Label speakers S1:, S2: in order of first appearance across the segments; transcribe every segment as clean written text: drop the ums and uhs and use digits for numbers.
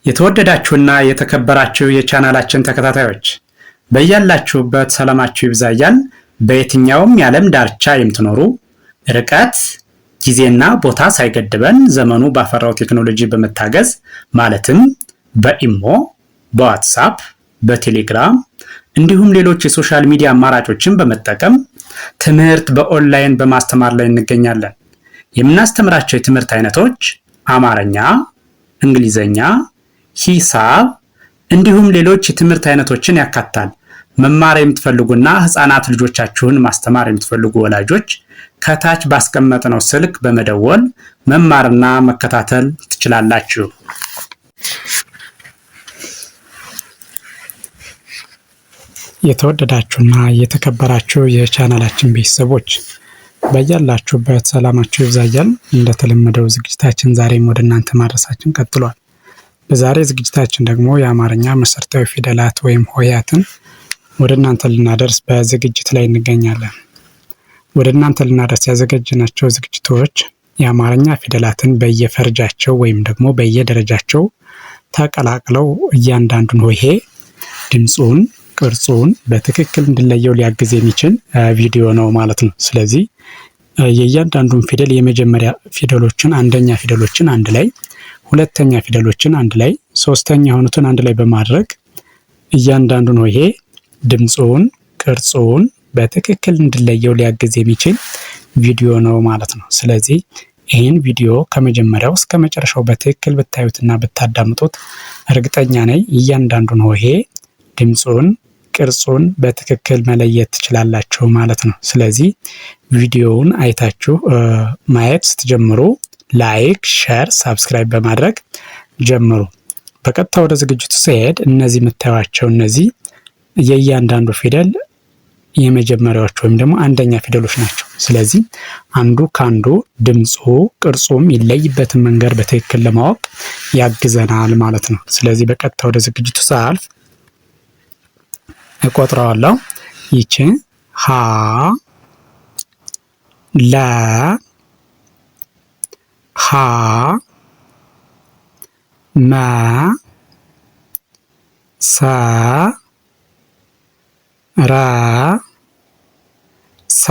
S1: የተወደዳችሁና የተከበራችሁ የቻናላችን ተከታታዮች በያላችሁበት ሰላማችሁ ይብዛ እያልን በየትኛውም የዓለም ዳርቻ የምትኖሩ ርቀት ጊዜና ቦታ ሳይገድበን ዘመኑ ባፈራው ቴክኖሎጂ በመታገዝ ማለትም በኢሞ፣ በዋትስአፕ፣ በቴሌግራም እንዲሁም ሌሎች የሶሻል ሚዲያ አማራጮችን በመጠቀም ትምህርት በኦንላይን በማስተማር ላይ እንገኛለን። የምናስተምራቸው የትምህርት አይነቶች አማርኛ፣ እንግሊዘኛ፣ ሂሳብ እንዲሁም ሌሎች የትምህርት አይነቶችን ያካትታል። መማር የምትፈልጉና ህፃናት ልጆቻችሁን ማስተማር የምትፈልጉ ወላጆች ከታች ባስቀመጥነው ስልክ በመደወል መማርና መከታተል ትችላላችሁ።
S2: የተወደዳችሁና የተከበራችሁ የቻናላችን ቤተሰቦች በያላችሁበት ሰላማችሁ ይብዛያል። እንደተለመደው ዝግጅታችን ዛሬም ወደ እናንተ ማድረሳችን ቀጥሏል። በዛሬ ዝግጅታችን ደግሞ የአማርኛ መሰረታዊ ፊደላት ወይም ሆሄያትን ወደ እናንተ ልናደርስ በዝግጅት ላይ እንገኛለን። ወደ እናንተ ልናደርስ ያዘጋጀናቸው ዝግጅቶች የአማርኛ ፊደላትን በየፈርጃቸው ወይም ደግሞ በየደረጃቸው ተቀላቅለው እያንዳንዱን ሆሄ ድምፁን፣ ቅርጹን በትክክል እንድንለየው ሊያግዝ የሚችል ቪዲዮ ነው ማለት ነው። ስለዚህ የእያንዳንዱን ፊደል የመጀመሪያ ፊደሎችን፣ አንደኛ ፊደሎችን አንድ ላይ፣ ሁለተኛ ፊደሎችን አንድ ላይ፣ ሶስተኛ የሆኑትን አንድ ላይ በማድረግ እያንዳንዱን ሆሄ ድምፁን፣ ቅርጹን በትክክል እንድንለየው ሊያግዝ የሚችል ቪዲዮ ነው ማለት ነው። ስለዚህ ይህን ቪዲዮ ከመጀመሪያው እስከ መጨረሻው በትክክል ብታዩትና ብታዳምጡት እርግጠኛ ነኝ እያንዳንዱን ሆሄ ድምፁን፣ ቅርጹን በትክክል መለየት ትችላላችሁ ማለት ነው። ስለዚህ ቪዲዮውን አይታችሁ ማየት ስትጀምሩ ላይክ፣ ሼር፣ ሳብስክራይብ በማድረግ ጀምሩ። በቀጥታ ወደ ዝግጅቱ ሲሄድ እነዚህ የምታዩቸው እነዚህ የእያንዳንዱ ፊደል የመጀመሪያዎቹ ወይም ደግሞ አንደኛ ፊደሎች ናቸው። ስለዚህ አንዱ ካንዱ ድምፁ፣ ቅርጹም ይለይበትን መንገድ በትክክል ለማወቅ ያግዘናል ማለት ነው። ስለዚህ በቀጥታ ወደ ዝግጅቱ ሳልፍ እቆጥረዋለሁ። ይቺ ሀ፣ ለ፣ ሀ፣ መ፣ ሰ፣ ረ፣ ሳ።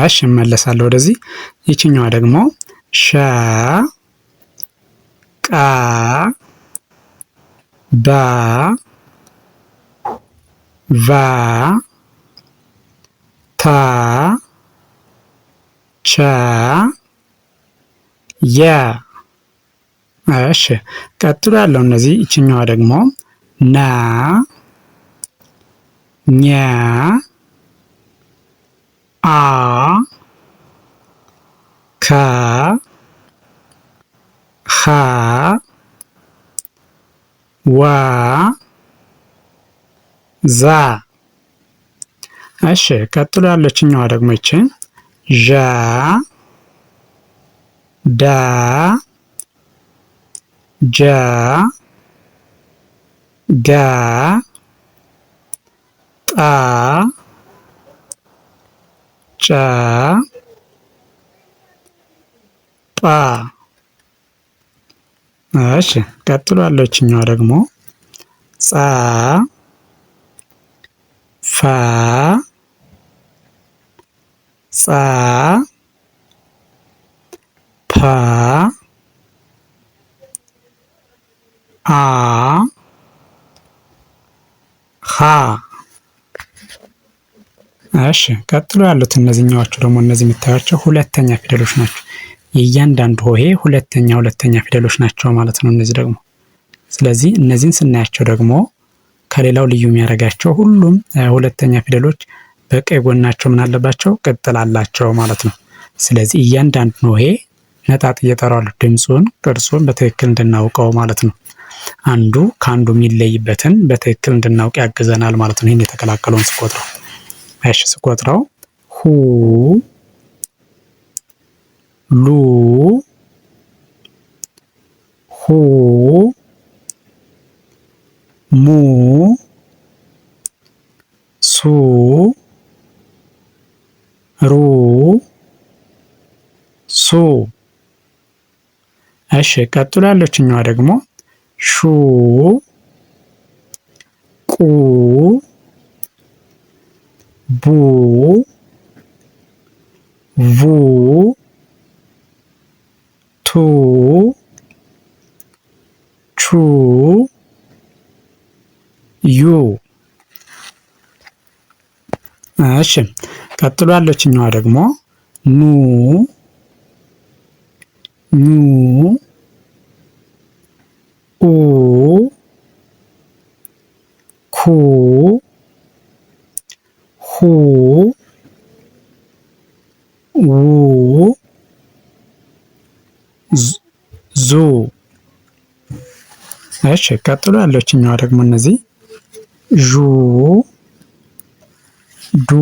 S2: እሺ እመለሳለሁ ወደዚህ። ይችኛዋ ደግሞ ሸ፣ ቀ፣ በ፣ ቨ፣ ተ፣ ቸ፣ የ። እሺ ቀጥሎ ያለው እነዚህ ይችኛዋ ደግሞ ነ፣ ኘ፣ አ፣ ከ፣ ኸ፣ ወ፣ ዛ። እሺ ቀጥሎ ያለችኛዋ ደግሞ ይችን ዠ፣ ደ፣ ጀ፣ ገ፣ ጠ፣ ጨ፣ ጳ። እሺ ቀጥሎ ያለችኛዋ ደግሞ ጸ፣ ፈ፣ ጸ፣ ፐ፣ አ፣ ሀ። እሺ ቀጥሎ ያሉት እነዚህኛዎቹ ደግሞ እነዚህ የምታዩቸው ሁለተኛ ፊደሎች ናቸው። የእያንዳንዱ ሆሄ ሁለተኛ ፊደሎች ናቸው ማለት ነው እነዚህ ደግሞ። ስለዚህ እነዚህን ስናያቸው ደግሞ ከሌላው ልዩ የሚያደርጋቸው ሁሉም ሁለተኛ ፊደሎች በቀኝ ጎናቸው ምን አለባቸው? ቅጥል አላቸው ማለት ነው። ስለዚህ እያንዳንዱ ሆሄ ነጣጥዬ እጠራዋለሁ ድምፁን፣ ቅርጹን በትክክል እንድናውቀው ማለት ነው። አንዱ ከአንዱ የሚለይበትን በትክክል እንድናውቅ ያግዘናል ማለት ነው። ይህን የተቀላቀለውን ስቆጥረው እሺ ስቆጥረው ሁ፣ ሉ፣ ሁ፣ ሙ፣ ሱ፣ ሩ፣ ሱ። እሺ ቀጥሎ ያለችኛዋ ደግሞ ሹ ቁ ቡ ቩ ቱ ቹ ዩ። እሺ ቀጥሎ ያለችኛዋ ደግሞ ኑ ኙ ኡ ኩ ሁ ው ዙ። እሺ ቀጥሎ ያለችኛዋ ደግሞ እነዚህ ዡ ዱ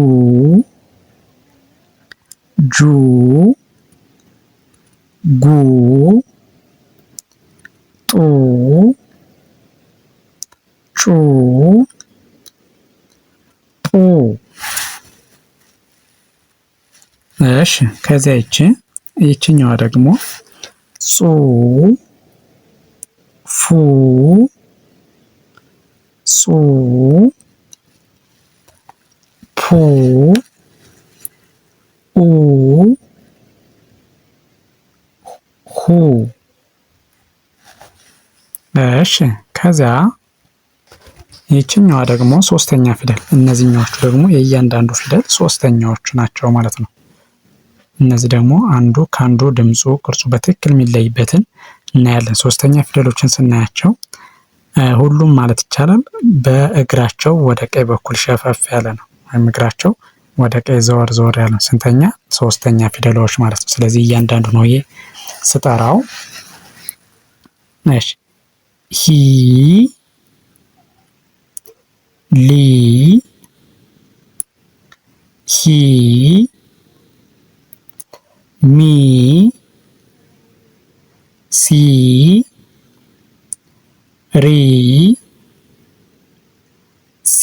S2: ጁ ጉ ጡ ጩ ጡ። እሺ ከዚያ ይችኛዋ ደግሞ ጹ ፉ ጹ ፑ ኡ ሁ። እሺ ከዚያ ይችኛዋ ደግሞ ሶስተኛ ፊደል። እነዚህኛዎቹ ደግሞ የእያንዳንዱ ፊደል ሶስተኛዎቹ ናቸው ማለት ነው። እነዚህ ደግሞ አንዱ ከአንዱ ድምፁ ቅርጹ በትክክል የሚለይበትን እናያለን። ሶስተኛ ፊደሎችን ስናያቸው ሁሉም ማለት ይቻላል በእግራቸው ወደ ቀኝ በኩል ሸፈፍ ያለ ነው፣ ወይም እግራቸው ወደ ቀኝ ዘወር ዘወር ያለ ነው። ስንተኛ? ሶስተኛ ፊደሎች ማለት ነው። ስለዚህ እያንዳንዱ ነው ስጠራው እሺ ሂ ሊ ሂ ሚ ሲ ሪ ሲ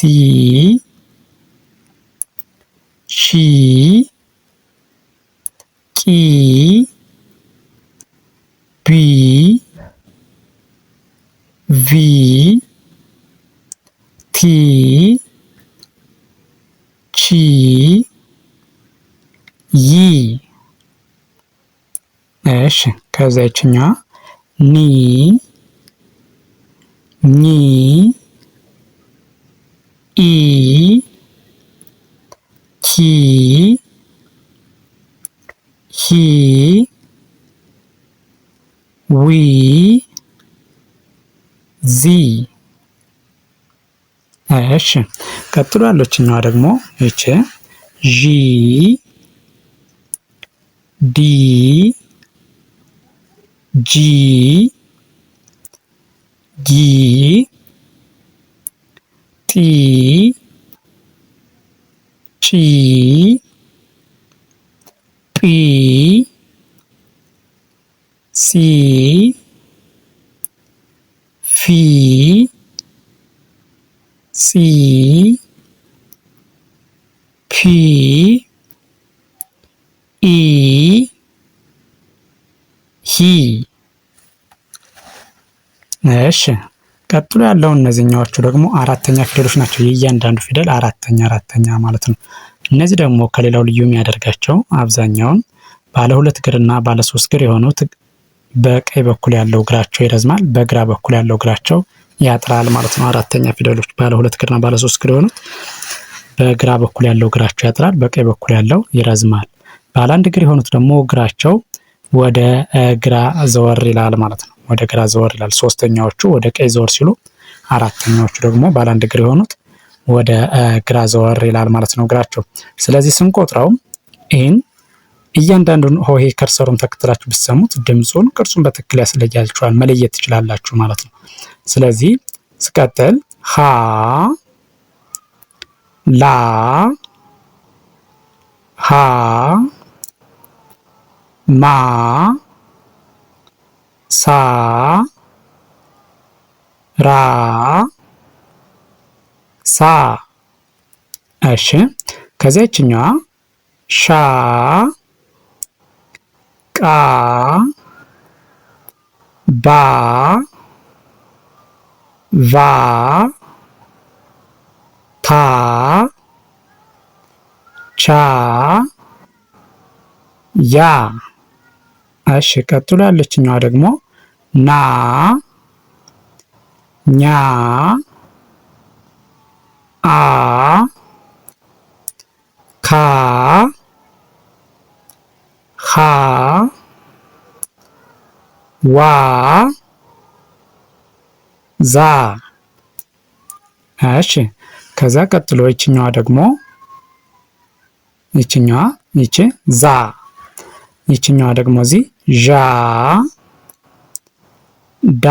S2: ሺ ቂ ቢ ቪ ቲ ቺ ይ። እሺ ከዛ ይችኛዋ ኒ ኒ ኢ ኪ ሂ ዊ ዚ። እሺ ቀጥሎ ያለችኛዋ ደግሞ እቺ ዢ ዲ ጂ ጊ ጢ ጪ ጲ ሲ ፊ ጺ ፒ ኢ ሂ። እሺ ቀጥሎ ያለው እነዚህኛዎቹ ደግሞ አራተኛ ፊደሎች ናቸው። የእያንዳንዱ ፊደል አራተኛ ማለት ነው። እነዚህ ደግሞ ከሌላው ልዩ የሚያደርጋቸው አብዛኛውን ባለ ሁለት እግርና ባለ ሶስት እግር የሆኑት በቀኝ በኩል ያለው እግራቸው ይረዝማል፣ በግራ በኩል ያለው እግራቸው ያጥራል ማለት ነው። አራተኛ ፊደሎች ባለ ሁለት እግርና ባለ ሶስት እግር የሆኑት በግራ በኩል ያለው እግራቸው ያጥራል፣ በቀኝ በኩል ያለው ይረዝማል። ባለ አንድ እግር የሆኑት ደግሞ እግራቸው ወደ ግራ ዘወር ይላል ማለት ነው። ወደ ግራ ዘወር ይላል። ሶስተኛዎቹ ወደ ቀኝ ዘወር ሲሉ፣ አራተኛዎቹ ደግሞ ባለ አንድ እግር የሆኑት ወደ ግራ ዘወር ይላል ማለት ነው እግራቸው። ስለዚህ ስንቆጥረው ይህን እያንዳንዱን ሆሄ ከርሰሩን ተከትላችሁ ብትሰሙት ድምፁን ቅርጹን በትክክል ያስለያችኋል፣ መለየት ትችላላችሁ ማለት ነው። ስለዚህ ስቀጥል ሀ ላ ሀ ማ ሳ ራ ሳ። እሺ ከዚያ ይችኛዋ ሻ ቃ ባ ቫ ታ ቻ ያ። እሺ ቀጥሎ ያለችኛዋ ደግሞ ና ኛ አ ካ ኻ ዋ ዛ። እሺ ከዛ ቀጥሎ ይችኛዋ ደግሞ ይችኛዋ ይቺ ዛ። ይችኛዋ ደግሞ እዚህ ዣ ዳ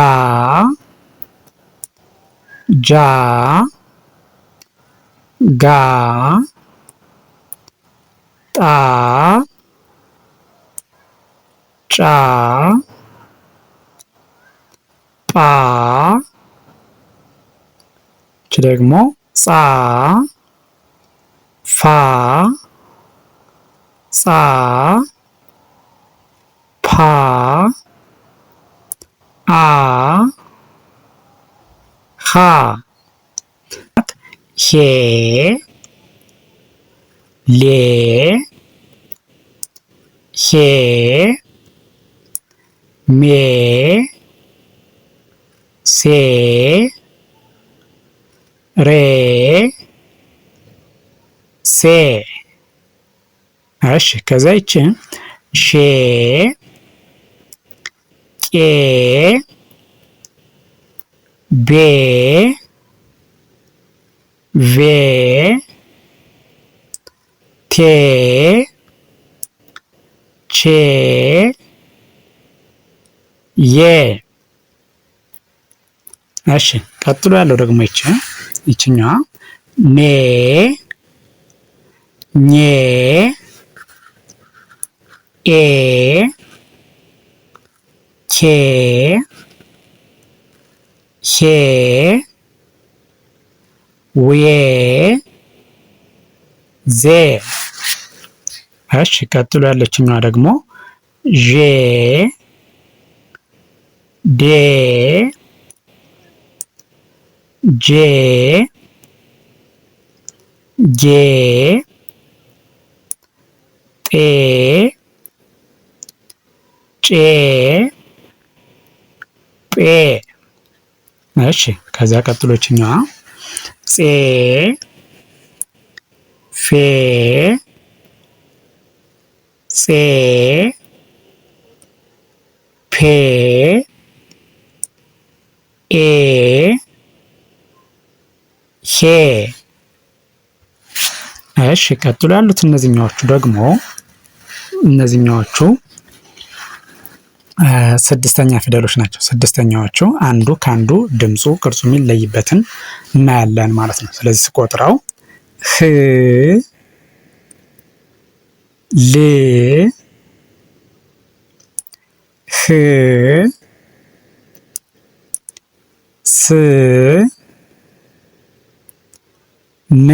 S2: ጃ ጋ ጣ ጫ ጳ ይቺ ደግሞ ጻ ፋ ጻ ፓ አ ኻ ሄ ሌ ሄ ሜ ሴ ሬ ሴ። እሺ ከዛ ይቺ ሼ ቄ ቤ ቬ ቴ ቼ የ። እሺ ቀጥሎ ያለው ደግሞ ይችኛዋ ኔ ኜ ኤ ኬ ሄ ዌ ዜ። እሺ ቀጥሎ ያለችኛዋ ደግሞ ዤ ዴ ጄ ጌ ጤ ጬ ጴ። እሺ ከዛ ቀጥሎችኛዋ ፄ ፌ ፄ ፔ ኤ ሄ። እሺ ቀጥሎ ያሉት እነዚህኛዎቹ ደግሞ ስድስተኛ ፊደሎች ናቸው። ስድስተኛዎቹ አንዱ ከአንዱ ድምፁ ቅርጹ የሚለይበትን እናያለን ማለት ነው። ስለዚህ ስቆጥረው ህ ል ህ ስ ን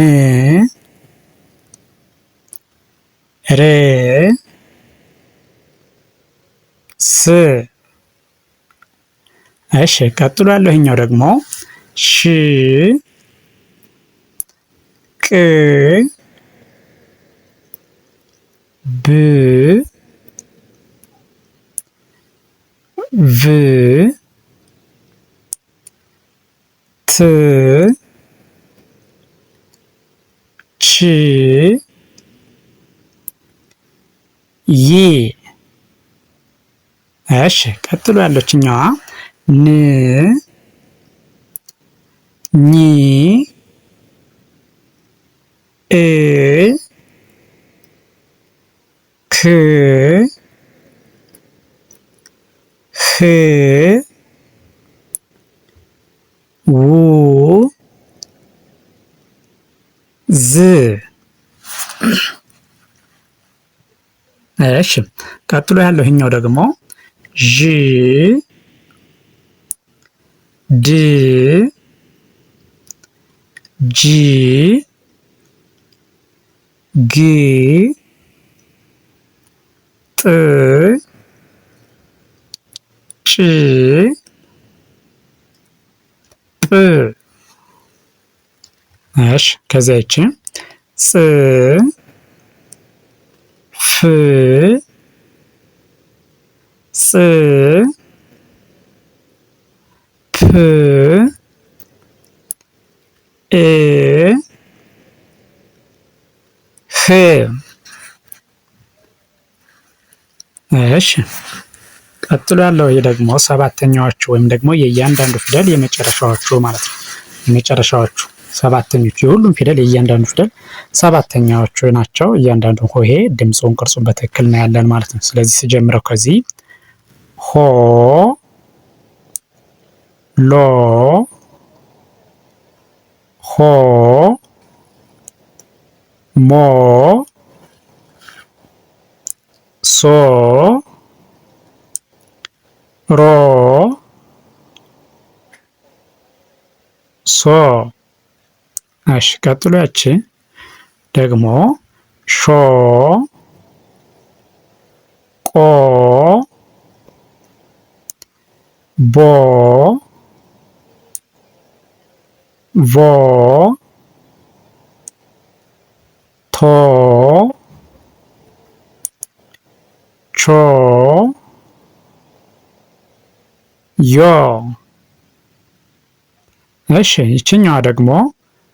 S2: ር ስ። እሺ ቀጥሎ ያለው ይሄኛው ደግሞ ሽ ቅ ብ ቭ ት ች ይ። እሺ ቀጥሎ ያለችኛዋ ን ኝ እ ክ ህ ው ዝ። እሺ ቀጥሎ ያለው ይሄኛው ደግሞ ዥ ድ ጂ ግ ጥ ጭ ጵ እሺ ከዚያ ይቺ ጽ ፍ ጽ ፕ ኤ ህ። እሺ ቀጥሎ ያለው ይሄ ደግሞ ሰባተኛዎቹ ወይም ደግሞ የእያንዳንዱ ፊደል የመጨረሻዎቹ ማለት ነው። የመጨረሻዎቹ ሰባተኞቹ የሁሉም ፊደል የእያንዳንዱ ፊደል ሰባተኛዎቹ ናቸው። እያንዳንዱ ሆሄ ድምፁን ቅርጹን በትክክል ነው ያለን ማለት ነው። ስለዚህ ስጀምረው ከዚህ ሆ ሎ ሆ ሞ ሶ ሮ ሶ። እሺ ቀጥሎ ያቺ ደግሞ ሾ ቆ ቦ ቮ ቶ ቾ ዮ። እሺ ይችኛዋ ደግሞ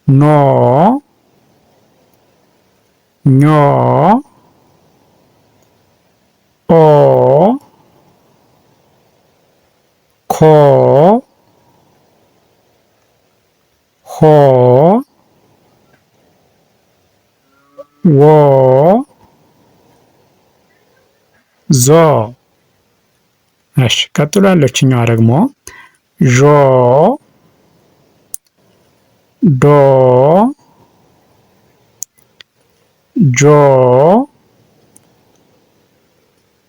S2: ኖ ኞ ኦ ኮ ሆ ዎ ዞ። እሺ ቀጥሎ ያለችኛዋ ደግሞ ዦ ዶ ጆ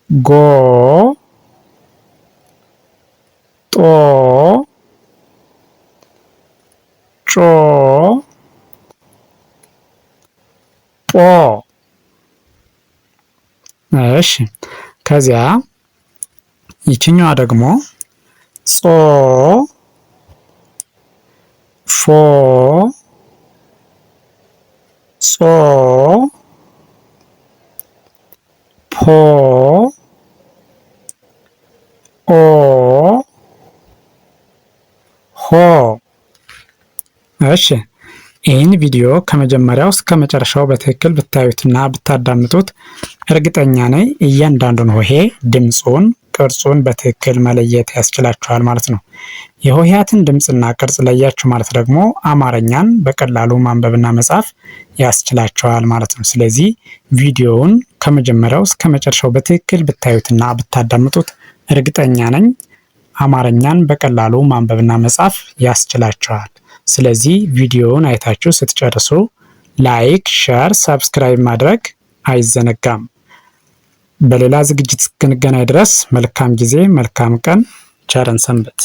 S2: ጎ ጦ ጮ ጶ። እሺ ከዚያ ይችኛዋ ደግሞ ጾ ፎ ጾ ፖ ኦ ሆ። እሺ ይህን ቪዲዮ ከመጀመሪያው እስከ መጨረሻው በትክክል ብታዩትና ብታዳምጡት እርግጠኛ ነኝ እያንዳንዱን ሆሄ ድምፁን ቅርጹን በትክክል መለየት ያስችላችኋል ማለት ነው። የሆሄያትን ድምፅና ቅርጽ ለያችሁ ማለት ደግሞ አማርኛን በቀላሉ ማንበብና መጻፍ ያስችላችኋል ማለት ነው። ስለዚህ ቪዲዮውን ከመጀመሪያው እስከ መጨረሻው በትክክል ብታዩትና ብታዳምጡት እርግጠኛ ነኝ አማርኛን በቀላሉ ማንበብና መጻፍ ያስችላችኋል። ስለዚህ ቪዲዮውን አይታችሁ ስትጨርሱ ላይክ፣ ሼር፣ ሰብስክራይብ ማድረግ አይዘነጋም። በሌላ ዝግጅት እስክንገናኝ ድረስ መልካም ጊዜ፣ መልካም ቀን፣ ቸርን ሰንብት።